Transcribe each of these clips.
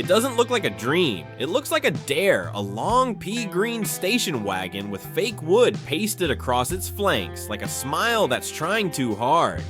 It doesn't look like a dream. It looks like a dare, a long pea green station wagon with fake wood pasted across its flanks, like a smile that's trying too hard.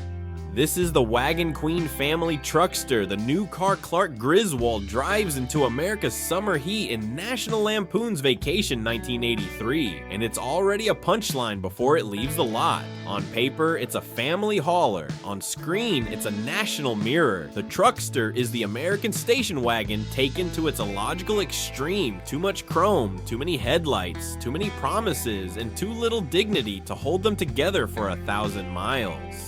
This is the Wagon Queen Family Truckster, the new car Clark Griswold drives into America's summer heat in National Lampoon's Vacation 1983, and it's already a punchline before it leaves the lot. On paper, it's a family hauler. On screen, it's a national mirror. The Truckster is the American station wagon taken to its illogical extreme. Too much chrome, too many headlights, too many promises, and too little dignity to hold them together for 1,000 miles.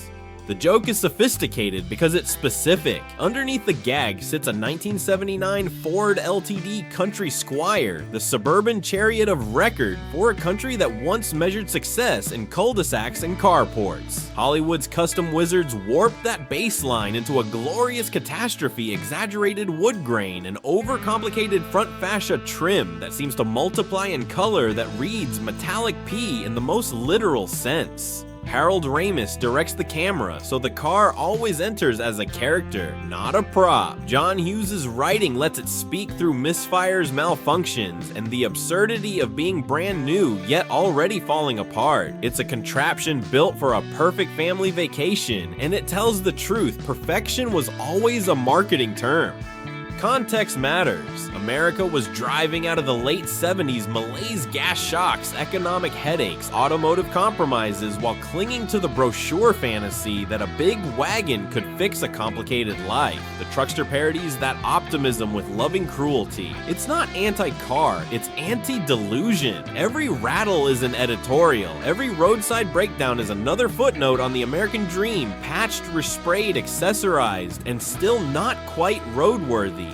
The joke is sophisticated because it's specific. Underneath the gag sits a 1979 Ford LTD Country Squire, the suburban chariot of record for a country that once measured success in cul-de-sacs and carports. Hollywood's custom wizards warped that baseline into a glorious catastrophe, exaggerated wood grain, and overcomplicated front fascia trim that seems to multiply in color that reads Metallic Pea in the most literal sense. Harold Ramis directs the camera, so the car always enters as a character, not a prop. John Hughes' writing lets it speak through misfires, malfunctions, and the absurdity of being brand new, yet already falling apart. It's a contraption built for a perfect family vacation, and it tells the truth. Perfection was always a marketing term. Context matters. America was driving out of the late 70s malaise gas shocks, economic headaches, automotive compromises, while clinging to the brochure fantasy that a big wagon could fix a complicated life. The Truckster parodies that optimism with loving cruelty. It's not anti-car, it's anti-delusion. Every rattle is an editorial. Every roadside breakdown is another footnote on the American dream, patched, resprayed, accessorized, and still not quite roadworthy.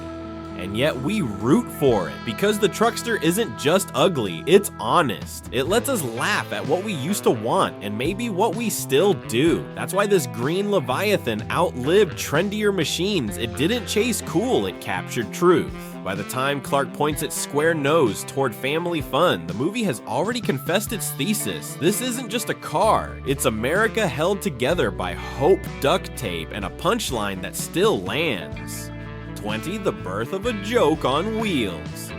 And yet we root for it, because the Truckster isn't just ugly, it's honest. It lets us laugh at what we used to want, and maybe what we still do. That's why this green Leviathan outlived trendier machines. It didn't chase cool, it captured truth. By the time Clark points its square nose toward family fun, the movie has already confessed its thesis. This isn't just a car, it's America held together by hope duct tape and a punchline that still lands. 20, the birth of a joke on wheels.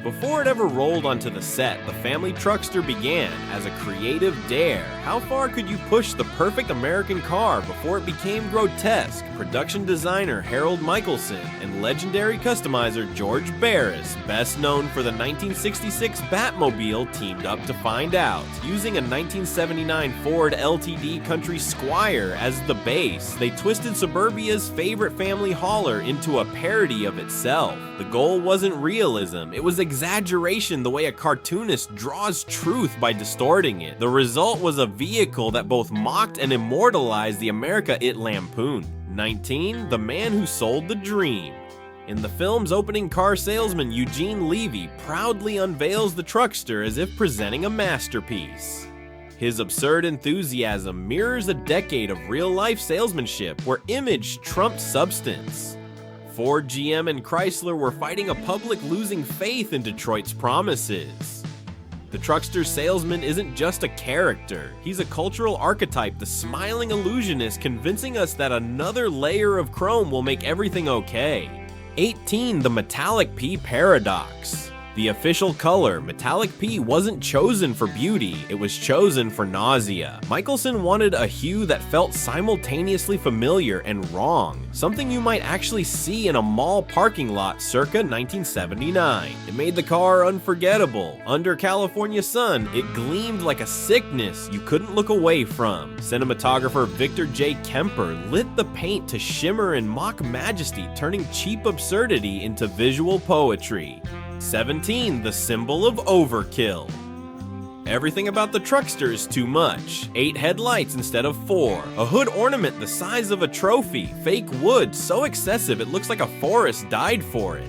Before it ever rolled onto the set, the family Truckster began as a creative dare. How far could you push the perfect American car before it became grotesque? Production designer Harold Michelson and legendary customizer George Barris, best known for the 1966 Batmobile, teamed up to find out. Using a 1979 Ford LTD Country Squire as the base, they twisted suburbia's favorite family hauler into a parody of itself. The goal wasn't realism, it was exaggeration, the way a cartoonist draws truth by distorting it. The result was a vehicle that both mocked and immortalized the America it lampooned. 19, the man who sold the dream. In the film's opening, car salesman Eugene Levy proudly unveils the Truckster as if presenting a masterpiece. His absurd enthusiasm mirrors a decade of real-life salesmanship where image trumped substance. Ford, GM, and Chrysler were fighting a public losing faith in Detroit's promises. The Truckster salesman isn't just a character, he's a cultural archetype, the smiling illusionist convincing us that another layer of chrome will make everything okay. 18, the Metallic Pea Paradox. The official color, Metallic Pea, wasn't chosen for beauty, it was chosen for nausea. Michelson wanted a hue that felt simultaneously familiar and wrong, something you might actually see in a mall parking lot circa 1979. It made the car unforgettable. Under California sun, it gleamed like a sickness you couldn't look away from. Cinematographer Victor J. Kemper lit the paint to shimmer in mock majesty, turning cheap absurdity into visual poetry. 17, the symbol of overkill. Everything about the Truckster is too much. 8 headlights instead of 4. A hood ornament the size of a trophy. Fake wood so excessive it looks like a forest died for it.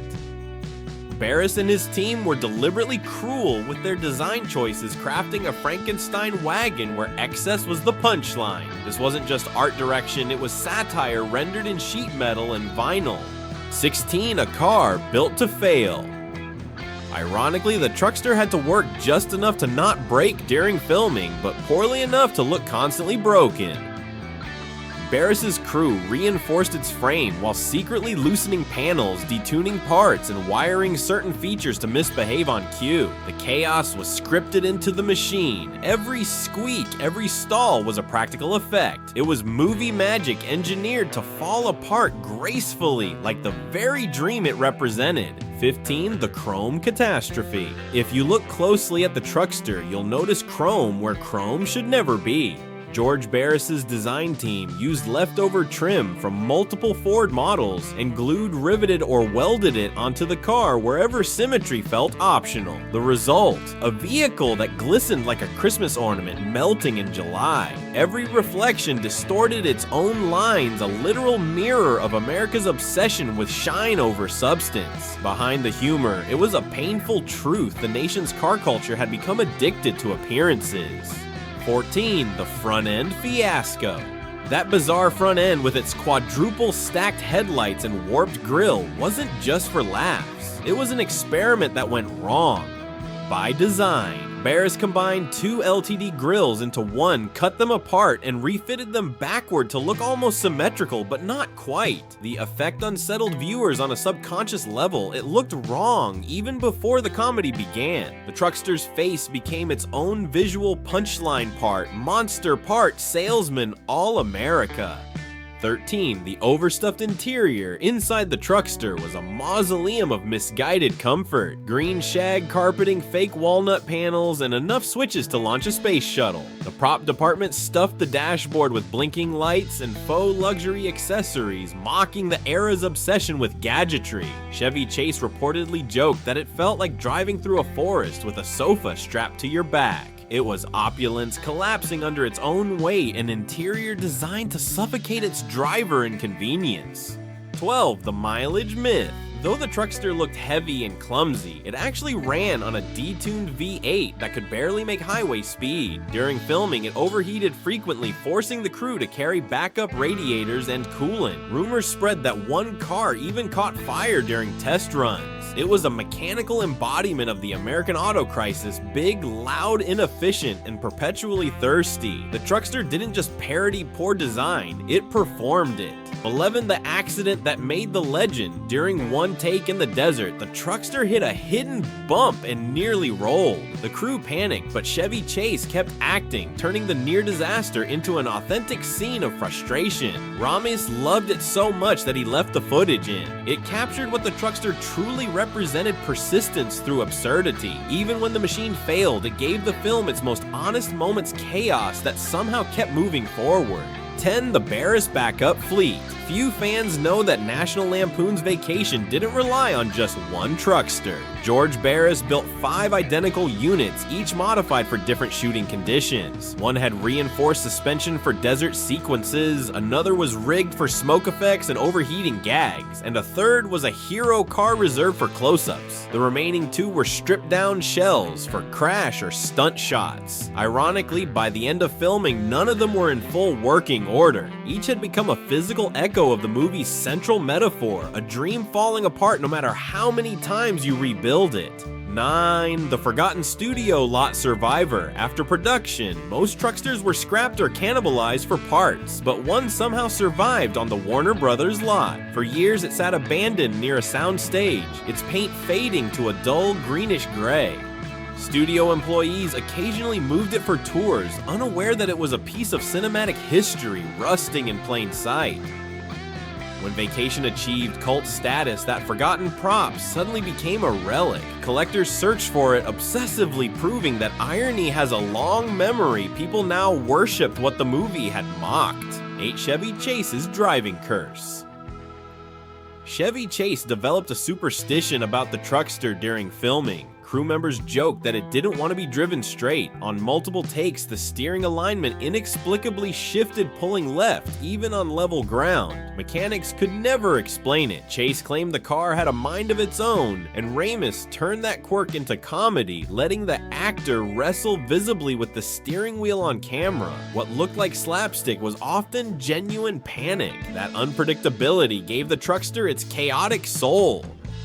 Barris and his team were deliberately cruel with their design choices, crafting a Frankenstein wagon where excess was the punchline. This wasn't just art direction, it was satire rendered in sheet metal and vinyl. 16, a car built to fail. Ironically, the Truckster had to work just enough to not break during filming, but poorly enough to look constantly broken. Barris's crew reinforced its frame while secretly loosening panels, detuning parts, and wiring certain features to misbehave on cue. The chaos was scripted into the machine. Every squeak, every stall was a practical effect. It was movie magic engineered to fall apart gracefully, like the very dream it represented. 15. The Chrome Catastrophe. If you look closely at the truckster, you'll notice chrome where chrome should never be. George Barris's design team used leftover trim from multiple Ford models and glued, riveted, or welded it onto the car wherever symmetry felt optional. The result, a vehicle that glistened like a Christmas ornament melting in July. Every reflection distorted its own lines, a literal mirror of America's obsession with shine over substance. Behind the humor, it was a painful truth the nation's car culture had become addicted to appearances. 14. The Front-End Fiasco. That bizarre front end with its quadruple stacked headlights and warped grille wasn't just for laughs. It was an experiment that went wrong. By design, Barris combined two LTD grills into one, cut them apart, and refitted them backward to look almost symmetrical, but not quite. The effect unsettled viewers on a subconscious level. It looked wrong even before the comedy began. The truckster's face became its own visual punchline part, monster part, salesman, all America. 13. The Overstuffed Interior. Inside the truckster was a mausoleum of misguided comfort. Green shag carpeting, fake walnut panels, and enough switches to launch a space shuttle. The prop department stuffed the dashboard with blinking lights and faux luxury accessories, mocking the era's obsession with gadgetry. Chevy Chase reportedly joked that it felt like driving through a forest with a sofa strapped to your back. It was opulence collapsing under its own weight, an interior designed to suffocate its driver in convenience. 12. The Mileage Myth. Though the truckster looked heavy and clumsy, it actually ran on a detuned V8 that could barely make highway speed. During filming, it overheated frequently, forcing the crew to carry backup radiators and coolant. Rumors spread that one car even caught fire during test runs. It was a mechanical embodiment of the American auto crisis, big, loud, inefficient, and perpetually thirsty. The truckster didn't just parody poor design, it performed it. 11. The accident that made the legend. During one take in the desert, the truckster hit a hidden bump and nearly rolled. The crew panicked, but Chevy Chase kept acting, turning the near disaster into an authentic scene of frustration. Ramos loved it so much that he left the footage in. It captured what the truckster truly represented: persistence through absurdity. Even when the machine failed, it gave the film its most honest moments, chaos that somehow kept moving forward. 10. The Barris Backup Fleet. Few fans know that National Lampoon's Vacation didn't rely on just one truckster. George Barris built 5 identical units, each modified for different shooting conditions. One had reinforced suspension for desert sequences, another was rigged for smoke effects and overheating gags, and a third was a hero car reserved for close-ups. The remaining 2 were stripped-down shells for crash or stunt shots. Ironically, by the end of filming, none of them were in full working order. Each had become a physical echo of the movie's central metaphor, a dream falling apart no matter how many times you rebuild it. 9. The Forgotten Studio Lot Survivor. After production, most trucksters were scrapped or cannibalized for parts, but one somehow survived on the Warner Brothers lot. For years it sat abandoned near a sound stage, its paint fading to a dull greenish gray. Studio employees occasionally moved it for tours, unaware that it was a piece of cinematic history rusting in plain sight. When Vacation achieved cult status, that forgotten prop suddenly became a relic. Collectors searched for it obsessively, proving that irony has a long memory. People now worshipped what the movie had mocked. 8. Chevy Chase's driving curse. Chevy Chase developed a superstition about the truckster during filming. Crew members joked that it didn't want to be driven straight. On multiple takes, the steering alignment inexplicably shifted, pulling left, even on level ground. Mechanics could never explain it. Chase claimed the car had a mind of its own, and Ramos turned that quirk into comedy, letting the actor wrestle visibly with the steering wheel on camera. What looked like slapstick was often genuine panic. That unpredictability gave the truckster its chaotic soul.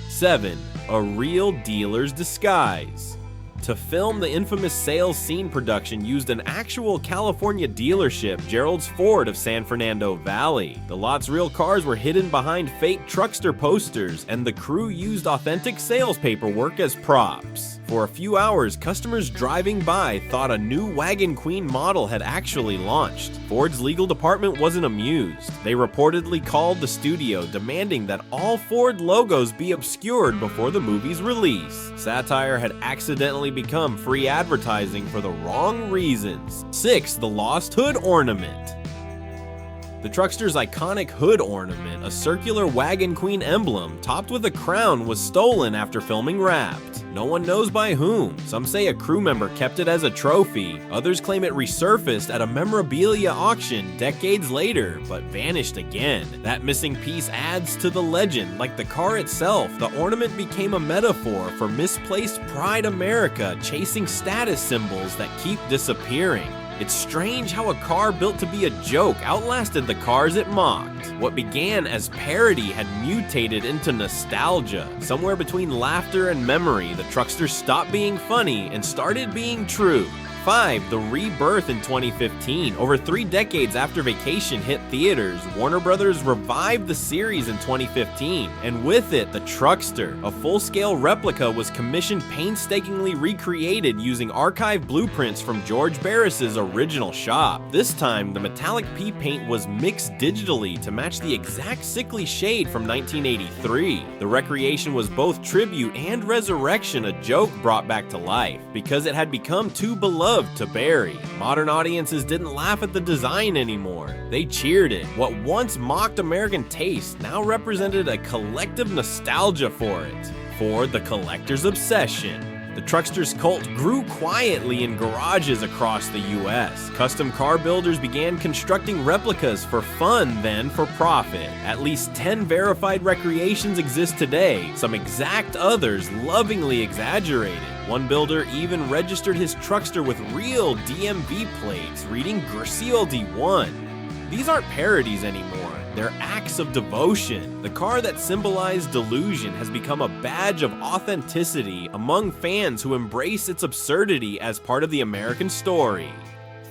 7. A real dealer's disguise. To film the infamous sales scene production used an actual California dealership, Gerald's Ford of San Fernando Valley. The lot's real cars were hidden behind fake truckster posters, and the crew used authentic sales paperwork as props. For a few hours, customers driving by thought a new Wagon Queen model had actually launched. Ford's legal department wasn't amused. They reportedly called the studio, demanding that all Ford logos be obscured before the movie's release. Satire had accidentally become free advertising for the wrong reasons. 6. The Lost Hood Ornament. The truckster's iconic hood ornament, a circular Wagon Queen emblem topped with a crown, was stolen after filming Wrapped. No one knows by whom. Some say a crew member kept it as a trophy. Others claim it resurfaced at a memorabilia auction decades later, but vanished again. That missing piece adds to the legend. Like the car itself, the ornament became a metaphor for misplaced Pride America, chasing status symbols that keep disappearing. It's strange how a car built to be a joke outlasted the cars it mocked. What began as parody had mutated into nostalgia. Somewhere between laughter and memory, the truckster stopped being funny and started being true. 5. The Rebirth in 2015. Over 3 decades after Vacation hit theaters, Warner Brothers revived the series in 2015, and with it, the Truckster. A full-scale replica was commissioned, painstakingly recreated using archive blueprints from George Barris's original shop. This time, the metallic pea paint was mixed digitally to match the exact sickly shade from 1983. The recreation was both tribute and resurrection, a joke brought back to life, because it had become too beloved to bury. Modern audiences didn't laugh at the design anymore. They cheered it. What once mocked American taste now represented a collective nostalgia for it. 4. The collector's obsession. The truckster's cult grew quietly in garages across the US. Custom car builders began constructing replicas for fun, then for profit. At least 10 verified recreations exist today, some exact, others lovingly exaggerated. One builder even registered his truckster with real DMV plates, reading Griswold 1. These aren't parodies anymore. They're acts of devotion. The car that symbolized delusion has become a badge of authenticity among fans who embrace its absurdity as part of the American story.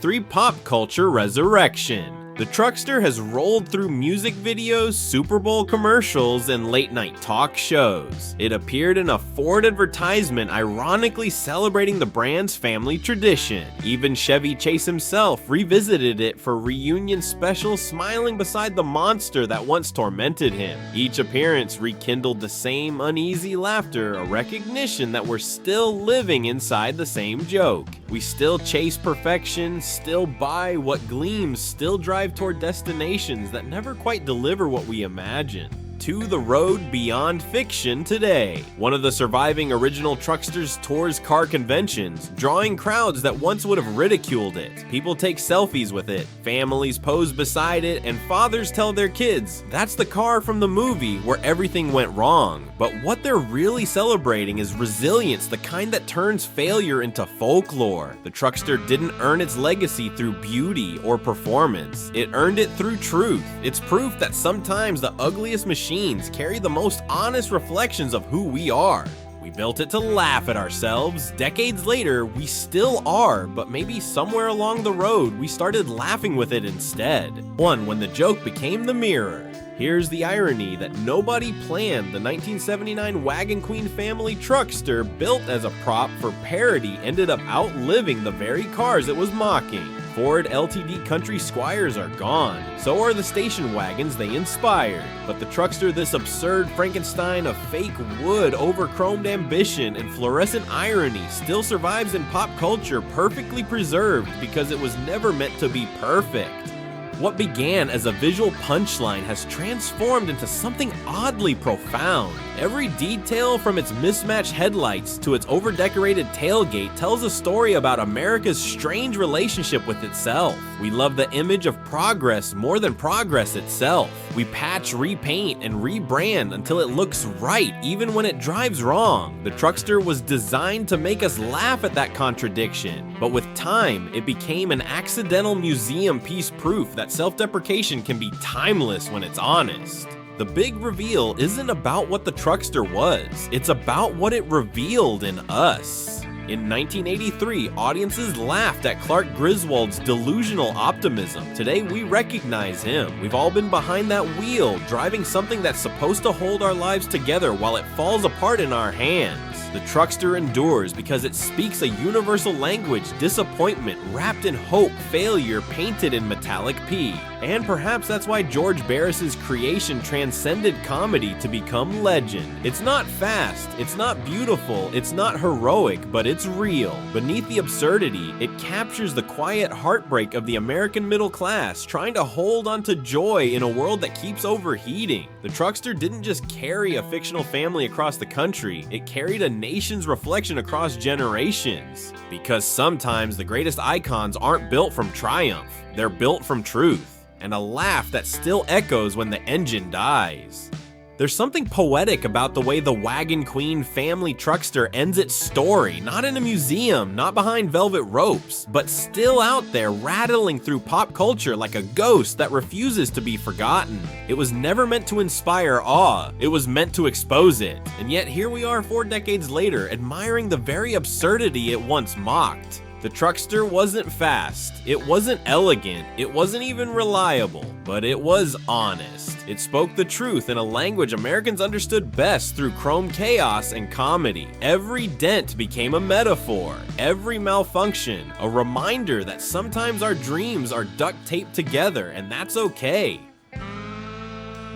3. Pop culture resurrection. The truckster has rolled through music videos, Super Bowl commercials, and late-night talk shows. It appeared in a Ford advertisement ironically celebrating the brand's family tradition. Even Chevy Chase himself revisited it for reunion specials, smiling beside the monster that once tormented him. Each appearance rekindled the same uneasy laughter, a recognition that we're still living inside the same joke. We still chase perfection, still buy what gleams, still drive toward destinations that never quite deliver what we imagine. To the road beyond fiction today. One of the surviving original trucksters tours car conventions, drawing crowds that once would have ridiculed it. People take selfies with it, families pose beside it, and fathers tell their kids, that's the car from the movie where everything went wrong. But what they're really celebrating is resilience, the kind that turns failure into folklore. The truckster didn't earn its legacy through beauty or performance. It earned it through truth. It's proof that sometimes the ugliest machines carry the most honest reflections of who we are. We built it to laugh at ourselves. Decades later, we still are, but maybe somewhere along the road, we started laughing with it instead. 1. When the joke became the mirror. Here's the irony that nobody planned the 1979 Wagon Queen Family Truckster, built as a prop for parody, ended up outliving the very cars it was mocking. Ford LTD Country Squires are gone. So are the station wagons they inspired. But the truckster, this absurd Frankenstein of fake wood, overchromed ambition, and fluorescent irony, still survives in pop culture, perfectly preserved because it was never meant to be perfect. What began as a visual punchline has transformed into something oddly profound. Every detail from its mismatched headlights to its over-decorated tailgate tells a story about America's strange relationship with itself. We love the image of progress more than progress itself. We patch, repaint, and rebrand until it looks right, even when it drives wrong. The truckster was designed to make us laugh at that contradiction, but with time, it became an accidental museum piece, proof that self-deprecation can be timeless when it's honest. The big reveal isn't about what the truckster was, it's about what it revealed in us. In 1983, audiences laughed at Clark Griswold's delusional optimism. Today, we recognize him. We've all been behind that wheel, driving something that's supposed to hold our lives together while it falls apart in our hands. The truckster endures because it speaks a universal language, disappointment wrapped in hope, failure painted in metallic P. And perhaps that's why George Barris's creation transcended comedy to become legend. It's not fast, it's not beautiful, it's not heroic, but it's real. Beneath the absurdity, it captures the quiet heartbreak of the American middle class, trying to hold on to joy in a world that keeps overheating. The truckster didn't just carry a fictional family across the country, it carried a nation's reflection across generations. Because sometimes the greatest icons aren't built from triumph, they're built from truth. And a laugh that still echoes when the engine dies. There's something poetic about the way the Wagon Queen Family Truckster ends its story, not in a museum, not behind velvet ropes, but still out there rattling through pop culture like a ghost that refuses to be forgotten. It was never meant to inspire awe, it was meant to expose it. And yet here we are 4 decades later, admiring the very absurdity it once mocked. The truckster wasn't fast, it wasn't elegant, it wasn't even reliable, but it was honest. It spoke the truth in a language Americans understood best through chrome chaos and comedy. Every dent became a metaphor, every malfunction, a reminder that sometimes our dreams are duct taped together, and that's okay.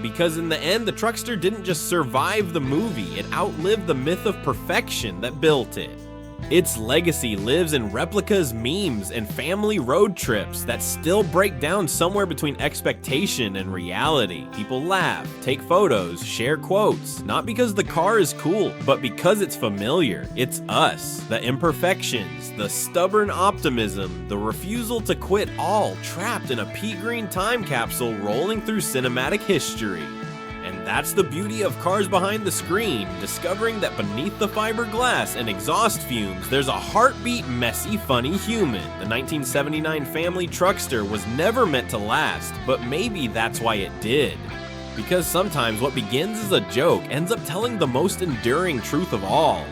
Because in the end, the truckster didn't just survive the movie, it outlived the myth of perfection that built it. Its legacy lives in replicas, memes, and family road trips that still break down somewhere between expectation and reality. People laugh, take photos, share quotes, not because the car is cool, but because it's familiar. It's us, the imperfections, the stubborn optimism, the refusal to quit, all trapped in a pea green time capsule rolling through cinematic history. And that's the beauty of Cars Behind the Screen, discovering that beneath the fiberglass and exhaust fumes, there's a heartbeat, messy, funny human. The 1979 Family Truckster was never meant to last, but maybe that's why it did. Because sometimes what begins as a joke ends up telling the most enduring truth of all.